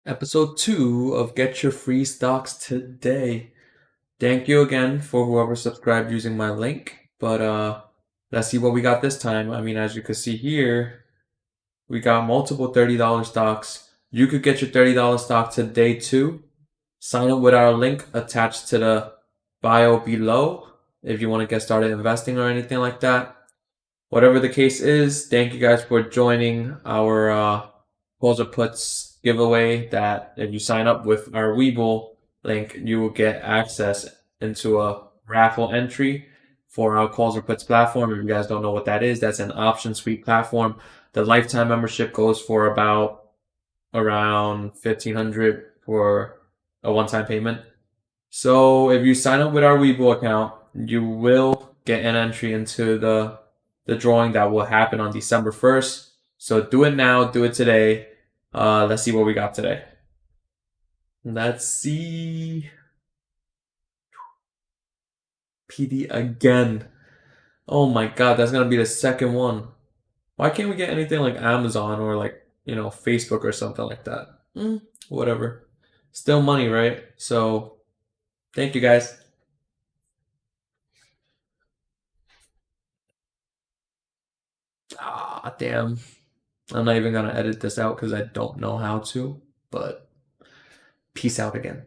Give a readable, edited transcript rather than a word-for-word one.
Episode 2 of Get Your Free Stocks today. Thank you again for whoever subscribed using my link. But let's see what we got this time. I mean, as you can see here, we got multiple $30 stocks. You could get your $30 stock today too. Sign up with our link attached to the bio below if you want to get started investing or anything like that. Whatever the case is, thank you guys for joining our calls or puts giveaway that if you sign up with our Webull link, you will get access into a raffle entry for our calls or puts platform. If you guys don't know what that is, that's an option suite platform. The lifetime membership goes for about around $1,500 for a one-time payment. So if you sign up with our Webull account, you will get an entry into the drawing that will happen on December 1st. So do it now, do it today. Let's see what we got today. Let's see. PD again. Oh my god, that's gonna be the second one. Why can't we get anything like Amazon or like, Facebook or something like that? Whatever. Still money, right? So thank you guys. Ah, damn. I'm not even gonna edit this out because I don't know how to, but peace out again.